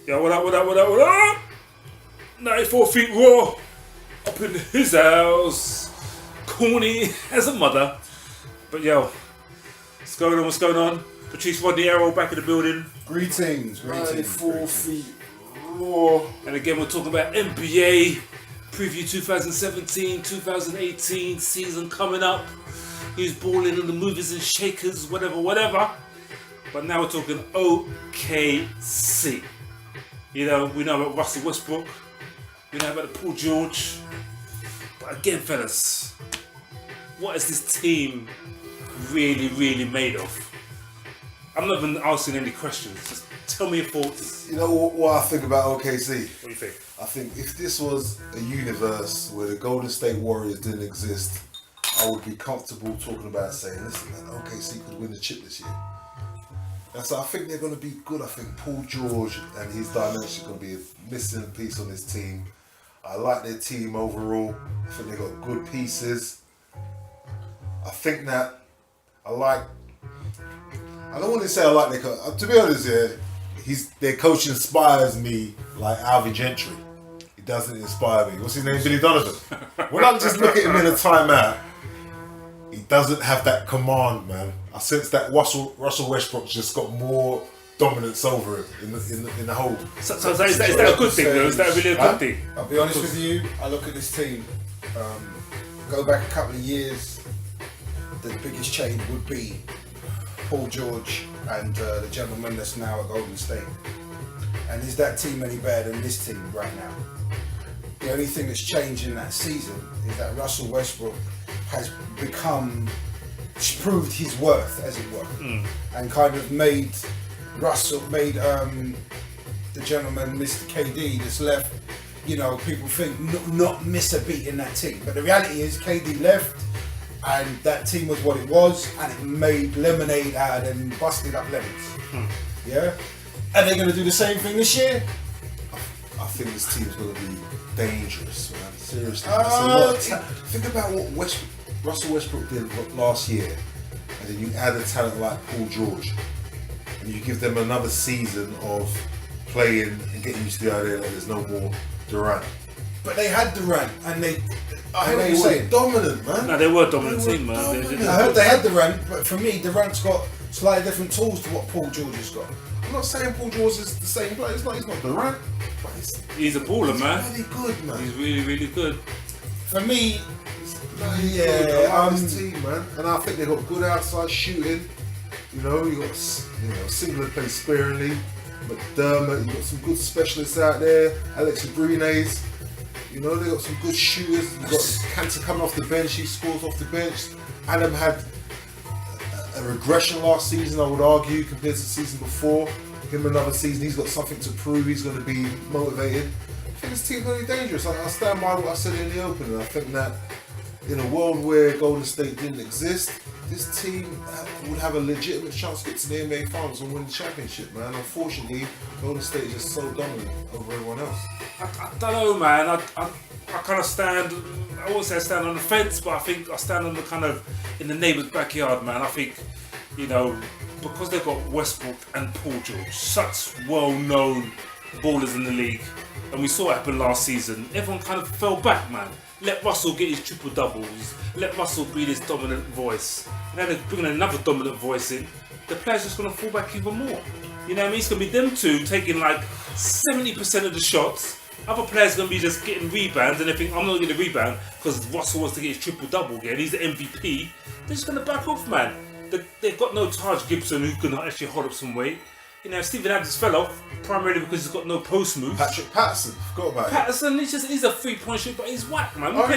Yo, what up? 94 feet raw. Up in his house. Corny as a mother. But yo, what's going on? Patris, Rodney, Errol back in the building. Greetings. 94 feet raw. And again, we're talking about NBA. Preview 2017-2018 season coming up. He's balling in the movers and shakers, whatever. But now we're talking OKC. You know, we know about Russell Westbrook. We know about the Paul George. But again, fellas, what is this team really made of? I'm not even asking any questions. Just tell me your thoughts. You know what I think about OKC? What do you think? I think if this was a universe where the Golden State Warriors didn't exist, I would be comfortable talking about saying, listen man, OKC could win the chip this year. And so I think they're going to be good. I think Paul George and his dimension are going to be a missing piece on this team. I like their team overall. I think they've got good pieces. I think that I don't want to say I like their coach. To be honest, their coach inspires me like Alvin Gentry. He doesn't inspire me. What's his name? Billy Donovan. When I just look at him in a timeout, he doesn't have that command, man. I sense that Russell Westbrook's just got more dominance over him in the whole. So is that a good thing though? Is that really a good thing? I'll be honest with you, I look at this team, go back a couple of years, the biggest change would be Paul George and the gentleman that's now at Golden State. And is that team any better than this team right now? The only thing that's changed in that season is that Russell Westbrook has proved his worth, as it were, and kind of made the gentleman, Mr. KD, that's left, you know, people think not miss a beat in that team. But the reality is KD left and that team was what it was, and it made lemonade out of them busted up lemons. Yeah? Are they going to do the same thing this year? I think this team's going to be dangerous, man. Seriously. Think about what Russell Westbrook did last year, and then you add a talent like Paul George, and you give them another season of playing and getting used to the idea that there's no more Durant. But they had Durant, and I heard what they you're were saying. dominant, man. No, they were a dominant team, man. I heard they had Durant, but for me, Durant's got slightly different tools to what Paul George has got. I'm not saying Paul George is the same player. He's not Durant, but he's a baller, man. He's really good, man. He's really good. For me, I like this team, man, and I think they've got good outside shooting. You know, you got Singler plays sparingly, McDermott. You got some good specialists out there. Alex Abrines. You know, they got some good shooters. You got Cantor coming off the bench. He scores off the bench. Adam had a regression last season, I would argue, compared to the season before. Give him another season. He's got something to prove. He's going to be motivated. I think this team's really dangerous. I stand by what I said in the opening. I think that in a world where Golden State didn't exist, this team would have a legitimate chance to get to the NBA Finals and win the championship, man. Unfortunately, Golden State is just so dominant over everyone else. I don't know, man. I kind of stand, I won't say I stand on the fence, but I think I stand on the kind of in the neighbour's backyard, man. I think, you know, because they've got Westbrook and Paul George, such well-known ballers in the league, and we saw it happen last season, everyone kind of fell back, man. Let Russell get his triple doubles. Let Russell be this dominant voice. And then they're bringing another dominant voice in. The players just going to fall back even more. You know what I mean? It's going to be them two taking like 70% of the shots. Other players going to be just getting rebounds, and they think, I'm not going to rebound because Russell wants to get his triple double again. He's the MVP. They're just going to back off, man. They've got no Taj Gibson who can actually hold up some weight. You know, Steven Adams fell off primarily because he's got no post moves. Patrick Patterson, forgot about him. Patterson, he's a 3-point shooter, but he's whack, man. Now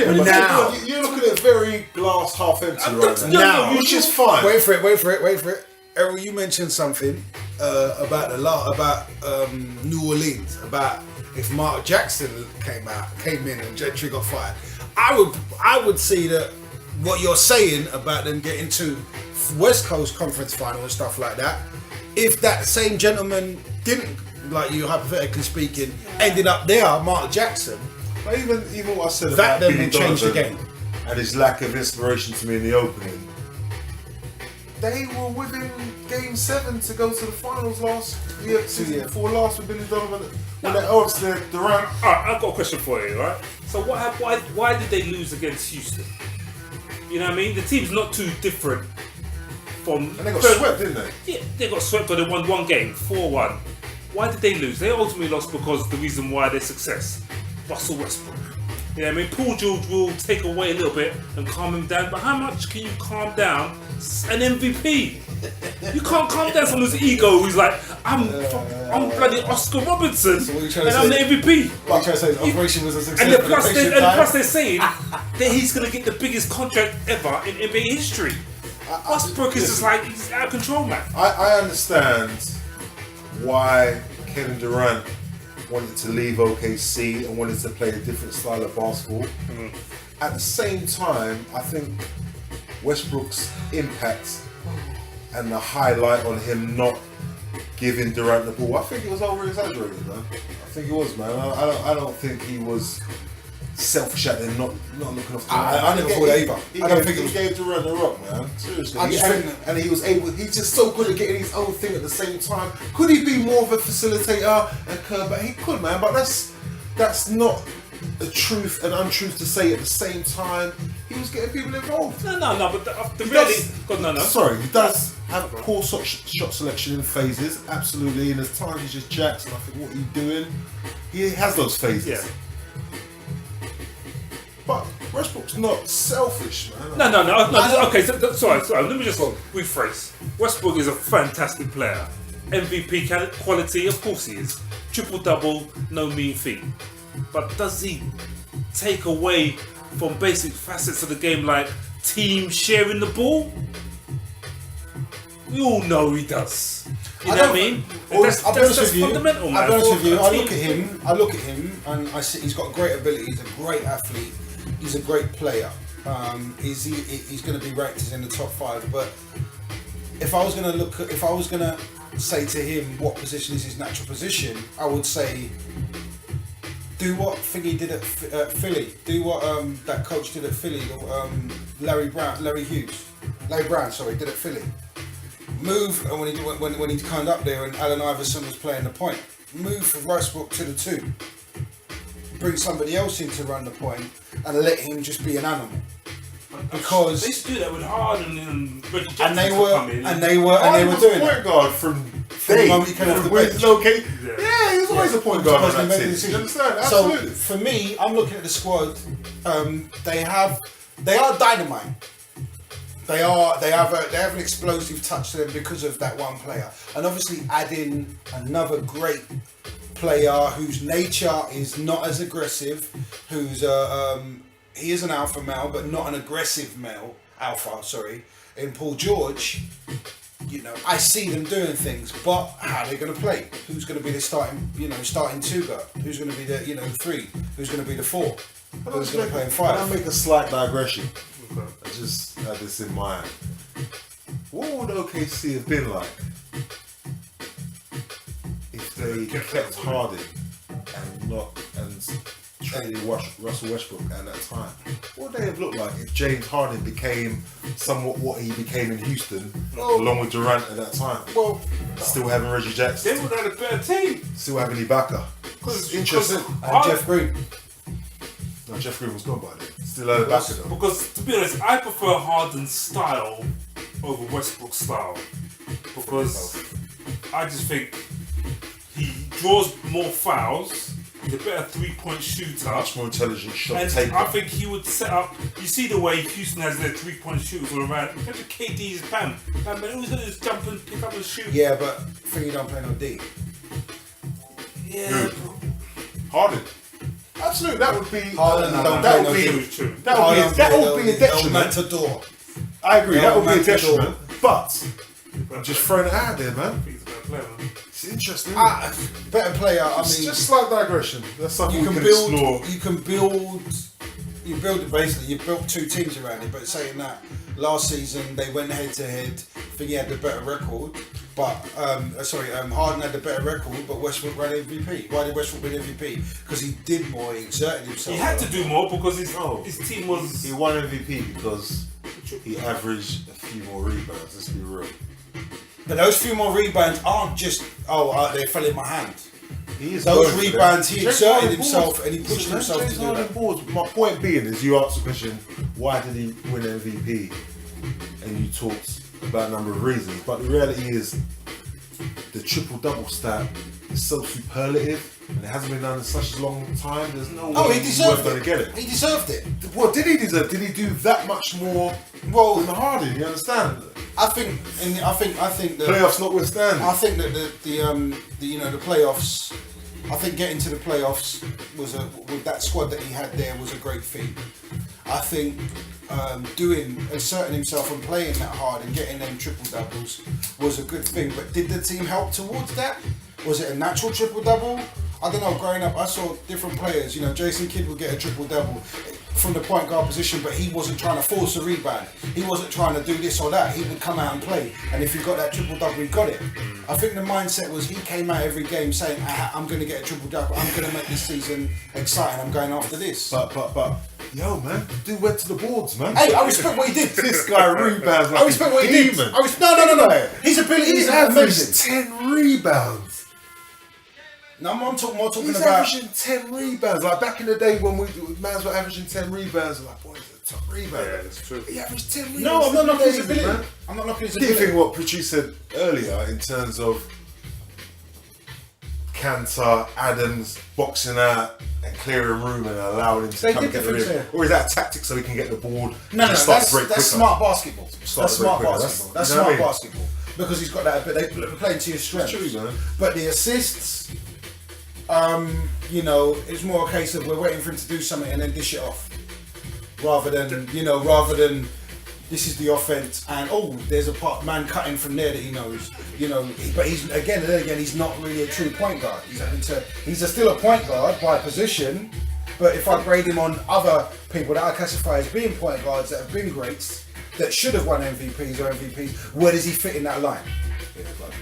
you're looking at very glass half empty right now, which is fine. Wait for it. Errol, you mentioned something about New Orleans, about if Mark Jackson came in and Gentry got fired. I would see that what you're saying about them getting to West Coast Conference Final and stuff like that. If that same gentleman didn't, like you hypothetically speaking, ended up there, Mark Jackson. But even what I said that about then would change the game. And his lack of inspiration to me in the opening. they were within Game 7 to go to the finals last year, season before last with Billy Donovan. When they obviously Durant. Alright, I've got a question for you, right? So why did they lose against Houston? You know what I mean? The team's not too different from. And they got swept, didn't they? Yeah, they got swept, but they won one game, 4-1. Why did they lose? They ultimately lost because the reason why their success, Russell Westbrook. You know what I mean? Paul George will take away a little bit and calm him down, but how much can you calm down an MVP? You can't calm down someone's ego who's like, I'm bloody Oscar Robertson and I'm the MVP. What you trying to say? The operation was a success. And plus they're saying that he's going to get the biggest contract ever in NBA history. Westbrook is just like, he's out of control, man. I understand why Kevin Durant wanted to leave OKC and wanted to play a different style of basketball. At the same time, I think Westbrook's impact and the highlight on him not giving Durant the ball, I think it was over-exaggerated, man. I think it was, man. I don't think he was selfish at him, not looking after Durant. I don't think it either. I don't think he gave Durant the rock, man. Seriously. And he was able. He's just so good at getting his own thing at the same time. Could he be more of a facilitator and curb? But he could, man. But that's not the truth and untruth to say at the same time. He was getting people involved. No. But the reality. No. Sorry, he does have poor shot selection in phases, absolutely. And there's times he just jacks, and I think, what are you doing? He has those phases. Yeah. But Westbrook's not selfish, man. No. Okay, sorry. Let me just rephrase. Westbrook is a fantastic player. MVP quality, of course he is. Triple-double, no mean feat. But does he take away from basic facets of the game like team sharing the ball? We all know he does. You know what I mean? That's fundamental, man. I'll be honest with you. I look at him, and I see he's got great ability. He's a great athlete. He's a great player. He's going to be ranked as in the top 5. But if I was going to say to him what position is his natural position, I would say do what Figgy did at Philly. Do what that coach did at Philly. Larry Brown did at Philly. Move, and when he climbed up there and Allen Iverson was playing the point, move Westbrook to the 2. Bring somebody else in to run the point and let him just be an animal. Because they used to do that with Harden and Reggie Jackson. And they were doing point it. guard from the moment he came off the bench. Yeah, he was always a point guard on that team. You understand? Absolutely. So for me, I'm looking at the squad. They are dynamite. They have an explosive touch to them because of that one player, and obviously adding another great player whose nature is not as aggressive, he is an alpha male but not an aggressive in Paul George. You know, I see them doing things, but how are they going to play? Who's going to be the starting 2 guard? Who's going to be the 3? Who's going to be the 4? Who's going to play in 5? Can I make a slight digression? I just had this in mind. What would OKC have been like if they kept Harden and traded Russell Westbrook at that time? What would they have looked like if James Harden became somewhat what he became in Houston, along with Durant at that time? Well, still having Reggie Jackson. They would have had a better team. Still having Ibaka. Because interesting. And Jeff Green. No, Jeff Green was gone by then. Still had Ibaka though. Because to be honest, I prefer Harden's style over Westbrook's style. Because I just think he draws more fouls. He's a better 3-point shooter. Much more intelligent shot and taker. I think he would set up. You see the way Houston has their 3-point shooters all around. Look at KD's Bam. Bam, man, who's gonna just jump and pick up and shoot? Yeah, but Figgy don't play no D. Yeah. Harden. Absolutely, that would be. Harden that would be a detriment. Matador. I agree. That would be a detriment. But I'm just throwing it out there, man. He's a better player, man. It's interesting. Better player. I mean, just slight digression. That's something you we can can build. explore. You build it basically. You built 2 teams around it. But saying that, last season they went head to head. I think he had the better record. But Harden had the better record, but Westbrook ran MVP. Why did Westbrook win MVP? Because he did more. He exerted himself. He had to do more because his team was. He won MVP because he averaged a few more rebounds. Let's be real. But those few more rebounds aren't just they fell in my hand. He is Those both, rebounds, he James exerted Harden himself boards. and he pushed Listen, himself James to do Harden that. boards. My point being is, you asked the question, why did he win MVP? And you talked about a number of reasons, but the reality is, the triple-double stat is so superlative, and it hasn't been done in such a long time. There's no way He deserved going to get it. He deserved it. What did he deserve? Did he do that much more than Harden? You understand? I think that Playoffs notwithstanding. I think that the playoffs. I think getting to the playoffs with that squad that he had there was a great feat. I think asserting himself and playing that hard and getting them triple doubles was a good thing. But did the team help towards that? Was it a natural triple double? I don't know. Growing up, I saw different players. Jason Kidd would get a triple double from the point guard position, but he wasn't trying to force a rebound. He wasn't trying to do this or that. He would come out and play, and if he got that triple double, he got it. I think the mindset was he came out every game saying, "I'm going to get a triple double. I'm going to make this season exciting. I'm going after this." But yo, man, dude went to the boards, man. Hey, I respect what he did. This guy rebounds like I respect what he did. demon. No. His ability He's is averaging amazing. 10 rebounds. No, I'm talking He's about. averaging 10 rebounds. Like back in the day when mans were averaging 10 rebounds, I'm like, boy, he's a top rebounder. Yeah, that's true. He averaged 10 rebounds. No, I'm not knocking his every day, ability. man. I'm not knocking his Do you ability. think what Patris said earlier in terms of Cantor, Adams boxing out and clearing room and allowing him to They come did get the different rim? there. Or is that a tactic so he can get the board No, and start that's to break quicker? smart basketball. Start That's to break smart quicker. basketball. That's You know what I smart mean? basketball because he's got that. But they're playing to his strengths. It's true, man. But the assists, it's more a case of we're waiting for him to do something and then dish it off, rather than this is the offense and there's a man cutting from there that he knows, But he's again he's not really a true point guard. He's still a point guard by position, but if I grade him on other people that I classify as being point guards that have been greats that should have won MVPs, where does he fit in that line? Yeah, but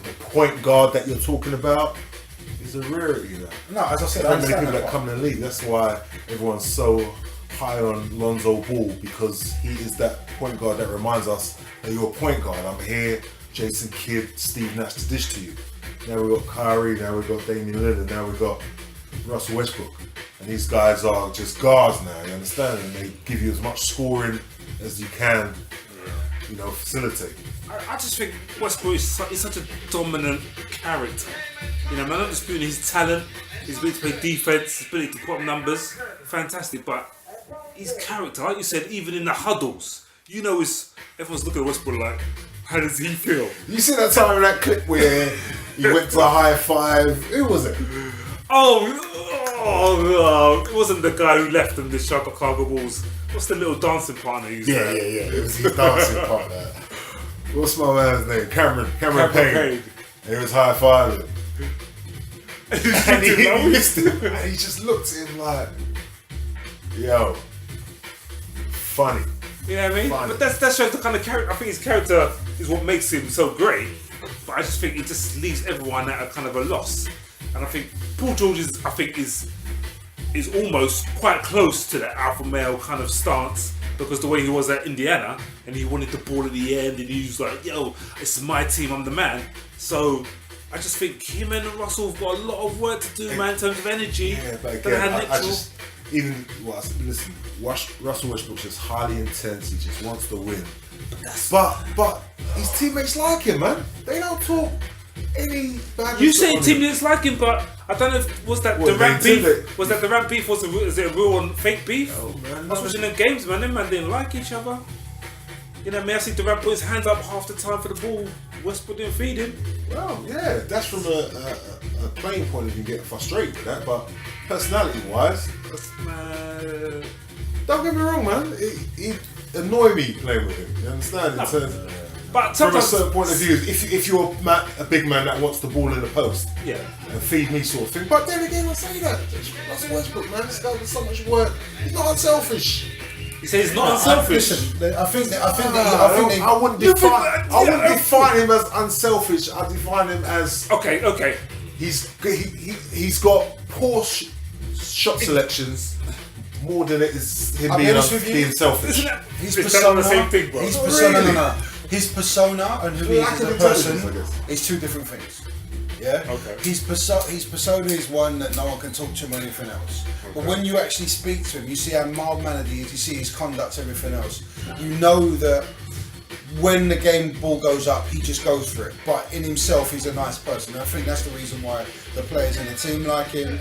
the point guard that you're talking about is a rarity. No, as I said, I How many understand people that that part. come in the league? That's why everyone's so high on Lonzo Ball, because he is that point guard that reminds us that you're a point guard. I'm here, Jason Kidd, Steve Nash to dish to you. Now we've got Kyrie, now we've got Damian Lillard, now we've got Russell Westbrook. And these guys are just guards now, you understand? And they give you as much scoring as you can, facilitate. I just think Westbrook is such a dominant character. Man, I'm not disputing his talent, his ability to play defense, his ability to put up numbers, fantastic. But his character, like you said, even in the huddles, everyone's looking at Westbrook like, how does he feel? You see that time in that clip where he went to a high five? Who was it? It wasn't the guy who left them the Chicago Bulls. What's the little dancing partner he's Yeah. It was his dancing partner. What's my man's name? Cameron Payne. And he was high fiving. And he missed him. And he just looked at him like, yo, funny. You know what I mean? Funny. But that shows the kind of character. I think his character is what makes him so great. But I just think it just leaves everyone at a kind of a loss. And I think Paul George is almost quite close to that alpha male kind of stance, because the way he was at Indiana and he wanted the ball at the end and he was like, yo, it's my team, I'm the man. So I just think him and Russell have got a lot of work to do, man, in terms of energy. Yeah, but That again, had listen, Russell Westbrook's just highly intense. He just wants to win. But his teammates like him, man. They don't talk any bad. You say on teammates like him, but I don't know if was that What, Durant they beef? intimidate- Was that Durant beef? Is it a real and fake beef? Oh, man, I was watching them games, man. Them man didn't like each other. I see Durant put his hands up half the time for the ball. Westbrook didn't feed him. Well, yeah, that's from a playing point of view, getting frustrated with that. But personality-wise, don't get me wrong, man. He annoyed me playing with him. You understand? In terms, But from a sometimes, certain point of view, if you're a big man that wants the ball in the post, yeah. and feed me sort of thing. But then again, I say that Russell Westbrook, man, this guy does so much work. He's not unselfish. He says he's not unselfish. Listen, I think I wouldn't define him as unselfish. I define him as Okay. he's got poor shot selections, more than it is him I'll be honest with you, being selfish. His It's persona, the same thing, bro. his Not persona, really. his persona and who he is Lack as of a intelligence, I person guess. is two different things. Yeah. Okay. His persona is one that no one can talk to him or anything else. But when you actually speak to him, you see how mild-mannered he is. You see his conduct, everything else. You know that when the game ball goes up, he just goes for it. But in himself, he's a nice person. And I think that's the reason why the players in the team like him.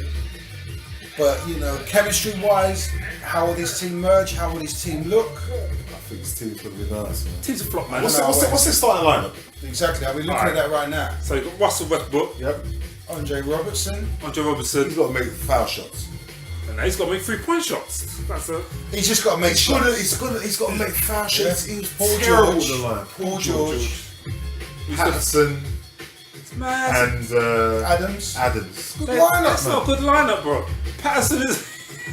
But you know, chemistry-wise, how will this team merge? How will this team look? I think his team's gonna be nice, man. Team's a flop, man. What's the starting lineup? Exactly. I'll be looking at that right now. So you got Russell Westbrook, Yep. Andre Robertson. Andre Robertson, He's got to make foul shots. and he's got to make 3-point shots. That's a He's just got to make He's shots. got to make foul shots. Yeah. He was Paul terrible George. on the line. Paul George. Patterson man. and Adams. Good That's lineup, not a good lineup, bro. Patterson is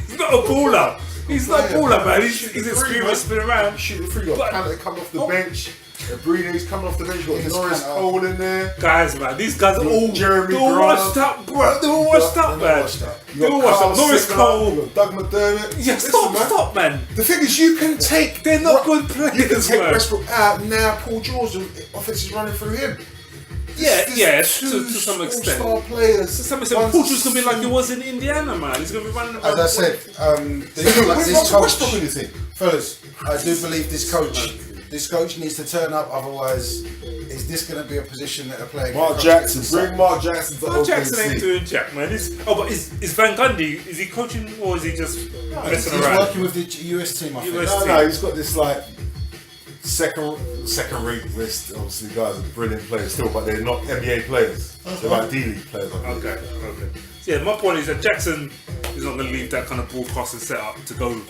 he's not a baller. He's not a baller, man. He's experienced, been around. Shooting free, got But- Canada coming off the bench. Breeding's coming off the bench. Got Norris Canada. Cole in there. Guys, man, these guys are all Jeremy they're all Grant. washed up, bro. They're all washed up, They're man. washed up. They're all washed up. Norris Cole. You got Doug McDermott. Yeah, Listen, stop, man. The thing is, you can take. They're not good players, You can take man. Westbrook out now. Paul George, the offense is running through him. Yeah, There's to two some extent. all-star players. To some extent, One's Portugal's gonna be like it was in Indiana, man. He's gonna be running As around. I said, this Russell coach, Westbrook in your team. fellas, I do believe this coach needs to turn up. Otherwise, is this going to be a position that a player? Mark Jackson, bring Mark Jackson to Mark Jackson ain't OKC. doing jack, man. But is Van Gundy? Is he coaching or is he just messing He's around? working with the US team. I think. US No, he's got this like second-rate list. Obviously, guys are brilliant players still, but they're not NBA players. They're like D-League players. I think. Okay. So yeah, my point is that Jackson is not going to leave that kind of broadcasting setup to go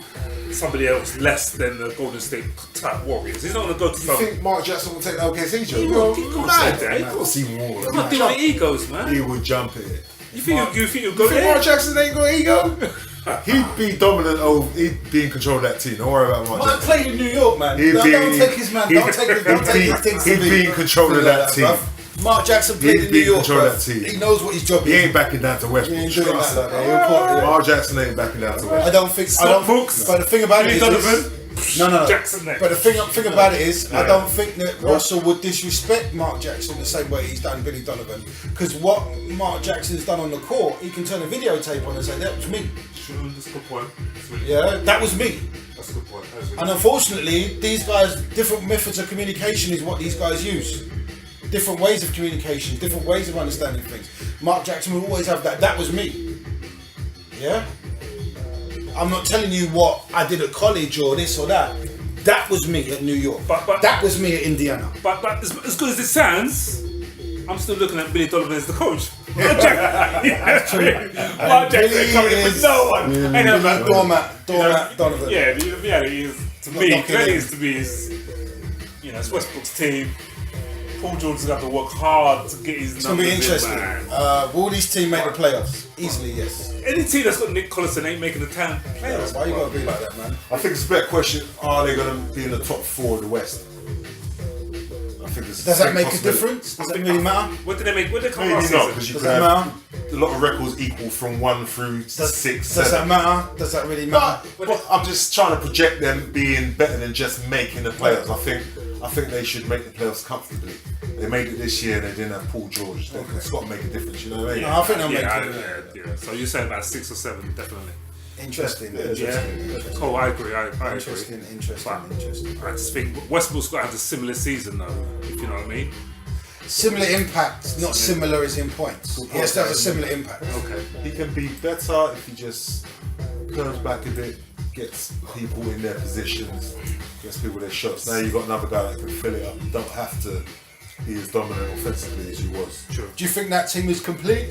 somebody else less than the Golden State type Warriors. He's not going to go to You some. think Mark Jackson will take the OKC job? He will. He can't Mad. say that. He can't see more. He's not dealing with egos, man. He would jump at it. You think he'll go You think there? Mark Jackson ain't got ego? He'd be dominant. He'd be in control of that team. Don't worry about Mark Man Jackson. played in New York, man. He'd Don't be- take his man. Don't take his things to he'd me. be in control of that team. bruv. Mark Jackson played He'd in be New in York. control of bruv. that team. He knows what his job He is. ain't backing down to He Westbrook. ain't doing Trust that. me. He'll put- Mark Jackson ain't backing down to I Westbrook. don't think. Stop books. But the thing about it Billy is, Donovan. no. Jackson next. But the thing about it is, I Yeah. don't think that Russell would disrespect Mark Jackson the same way he's done Billy Donovan. Because what Mark Jackson's done on the court, he can turn a videotape on and say, "That was me." That's a good point. Yeah, that was me. That's a good point. And unfortunately, these guys, different methods of communication is what these guys use. Different ways of communication, different ways of understanding things. Mark Jackson will always have that. That was me. Yeah? I'm not telling you what I did at college or this or that. That was me at New York. But- that was me at Indiana. But as good as it sounds, I'm still looking at Billy Donovan as the coach. Mark Jackson Billy coming in with is- no one. Ain't no man. Doormat Donovan. Yeah, the reality is to me, Not the knocking reality him. is to me is, it's Westbrook's team. Paul George is going to have to work hard to get his It's going to numbers be interesting. in, man. Will this team make the playoffs? Easily, yes. Any team that's got Nick Collison ain't making the town playoffs. Why you got to be like that, man? I think it's a better question. Are they going to be in the top 4 of the West? I think it's Does a that make a possibility. difference? Does that really matter? What did they make? What did they come Maybe last not, season? because you Does could that have matter? a lot of records equal from 1 through 6, Does 7. that matter? Does that really matter? But I'm just trying to project them being better than just making the playoffs. I think they should make the playoffs comfortably. They made it this year and they didn't have Paul George. It's got to make a difference, you know what I mean? No, I think they'll make Yeah, it. yeah. So you're saying about 6 or 7, definitely. Interesting. Yeah. Cool, I agree. I agree. Interesting. I just think Westbrook's got to have a similar season though, if you know what I mean. Similar impact, not similar as in points. He has to have a similar impact. Okay. He can be better if he just curves back a bit, gets people in their positions, gets people their shots. Now you've got another guy that can fill it up. You don't have to be as dominant offensively as you was. Sure. Do you think that team is complete?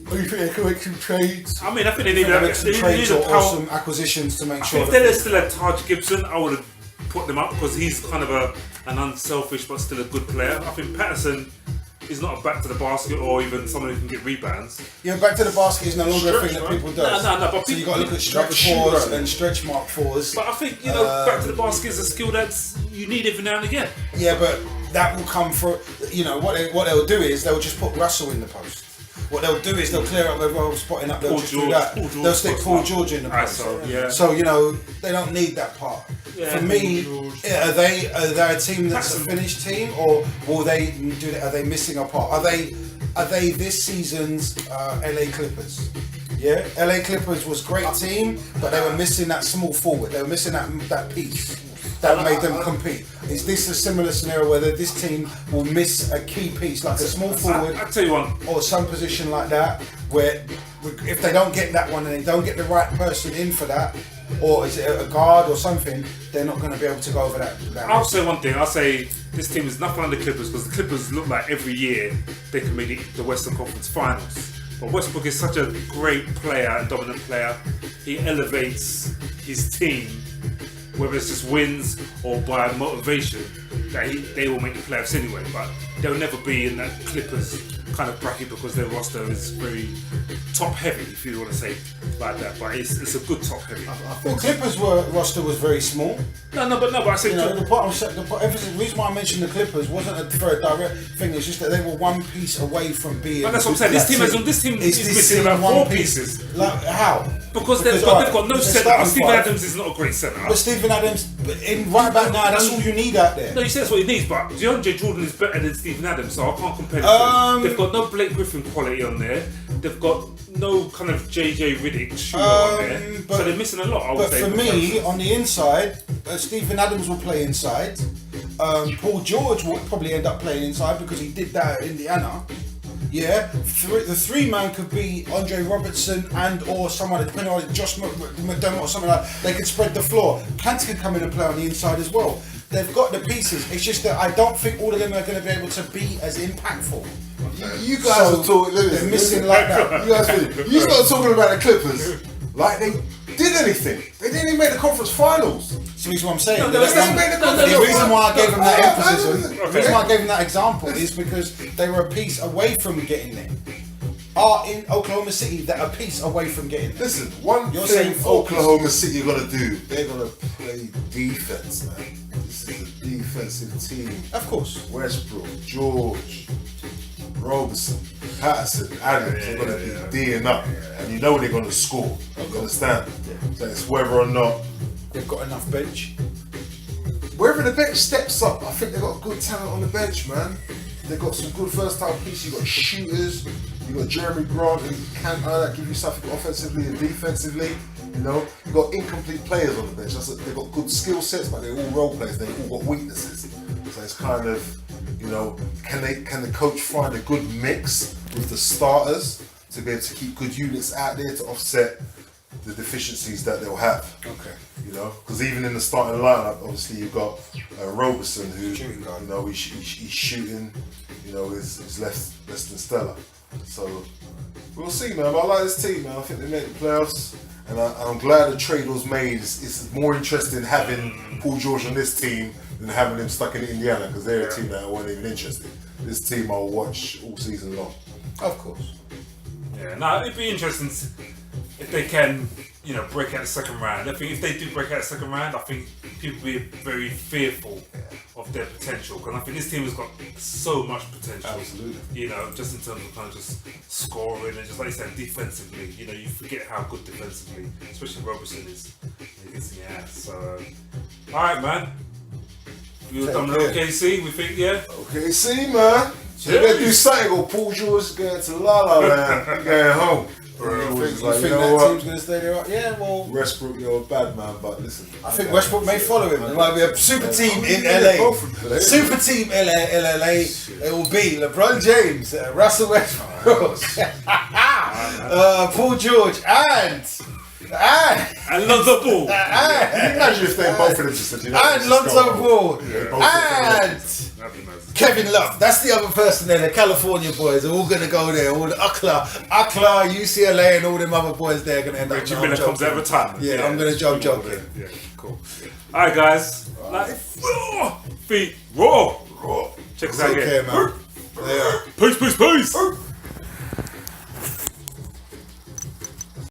Or do you think they can make some trades? I mean, I think they need Make some trades or power. some acquisitions to make I sure think that if they still had Taj Gibson, I would have put them up because he's kind of an unselfish but still a good player. I think Patterson is not a back to the basket or even someone who can get rebounds. yeah, back to the basket is no longer a Stretch, thing that right? people do. No, but so you got to look at Like a stretch shooter, fours right? and stretch mark fours. But I think back to the basket is a skill that's you need every now and again. Yeah, but that will come for what they'll do is they'll just put Russell in the post. what they'll do is they'll clear up everyone spotting up. They'll Paul just George, do that. Paul George They'll stick spots Paul up. George in the post. So, you know they don't need that part. Yeah, For me, Paul George. are they a team that's a finished team, or will they do? Are they missing a part? Are they this season's LA Clippers? Yeah, LA Clippers was great team, but they were missing that small forward. They were missing that piece that made them compete. Is this a similar scenario where this team will miss a key piece, like a small forward, I'll tell you one. or some position like that, where if they don't get that one and they don't get the right person in for that, or is it a guard or something, they're not going to be able to go over that. I'll say one thing. I'll say this team is nothing like the Clippers, because the Clippers look like every year they can make the Western Conference Finals. But Westbrook is such a great player and dominant player. He elevates his team, whether it's just wins or by motivation, that they will make the playoffs anyway. But they'll never be in that Clippers kind of bracket because their roster is very top heavy, if you want to say like that. But it's a good top heavy. The Clippers roster was very small. But I said The reason why I mentioned the Clippers wasn't for a direct thing. It's just that they were one piece away from being. But that's what I'm saying. This team is missing about 4 pieces. Like how? Because they've got no centre. Stephen Adams is not a great centre. But Stephen Adams, in right back now, that's all you need out there. No, you say that's what he needs, but DeAndre Jordan is better than Stephen Adams, so I can't compare the two. They've got no Blake Griffin quality on there. They've got no kind of JJ Riddick shooter on there. So they're missing a lot, I would say. But for me, on the inside, Stephen Adams will play inside. Paul George will probably end up playing inside because he did that at Indiana. Yeah, the 3-man could be Andre Robertson and or someone, depending on Josh McDermott or something like that. They could spread the floor. Cantor can come in and play on the inside as well. They've got the pieces. It's just that I don't think all of them are going to be able to be as impactful. You guys are talking. They're missing like that. You start talking about the Clippers like they did anything. They didn't even make the conference finals. So that's what I'm saying. The reason why I gave them that emphasis, the reason why I gave them that example is because they were a piece away from getting there. Are in Oklahoma City that are a piece away from getting there. Listen, one thing Oklahoma City are gonna do, they're gonna play defense, man. This is a defensive team. Of course. Westbrook, George, Robertson, Patterson, Adams are going to be D'ing up, and you know they're going to score. You understand? So it's whether or not they've got enough bench. Wherever the bench steps up, I think they've got good talent on the bench, man. They've got some good versatile pieces. You've got shooters. You've got Jeremy Grant and Cantor that give you something offensively and defensively. You know, you've got incomplete players on the bench. They've got good skill sets, but they're all role players. They've all got weaknesses. So it's kind of, you know, can the coach find a good mix with the starters to be able to keep good units out there to offset the deficiencies that they'll have? Okay. You know, because even in the starting lineup, obviously you've got Roberson, who, shooting guard. you know, he's shooting, you know, is less than stellar. So we'll see, man. But I like this team, man. I think they made the playoffs, and I'm glad the trade was made. It's more interesting having Paul George on this team than having him stuck in Indiana, because they're a team that I wasn't even interested. This team I'll watch all season long. Of course. Yeah, no, it'd be interesting if they can, you know, break out the second round. I think if they do break out the second round, I think people will be very fearful of their potential, because I think this team has got so much potential. Absolutely. You know, just in terms of kind of just scoring and just like you said, defensively. You know, you forget how good defensively, especially Robertson is. He gets in your ass. So, all right, man. We were done with OKC. We think, yeah. OKC, man. They're gonna do something. Or Paul George going to La La Land, going home. You think that team's going to stay there? Yeah, well, Westbrook, you're a bad man, but listen. I think Westbrook may follow him. There might be a super team in LA. Super team LA. It will be LeBron James, Russell Westbrook, Paul George, and Lonzo Ball. Can you imagine if they both of them just said, you know, and Lonzo Ball, and Kevin Love. That's the other person there. The California boys are all going to go there. All the UCLA, UCLA, and all them other boys there are going to end up. Jim Miller comes every time. Yeah, I'm going to jump in. Yeah, cool. All right, guys. Feet raw. Check us out Take care, again. man. Peace.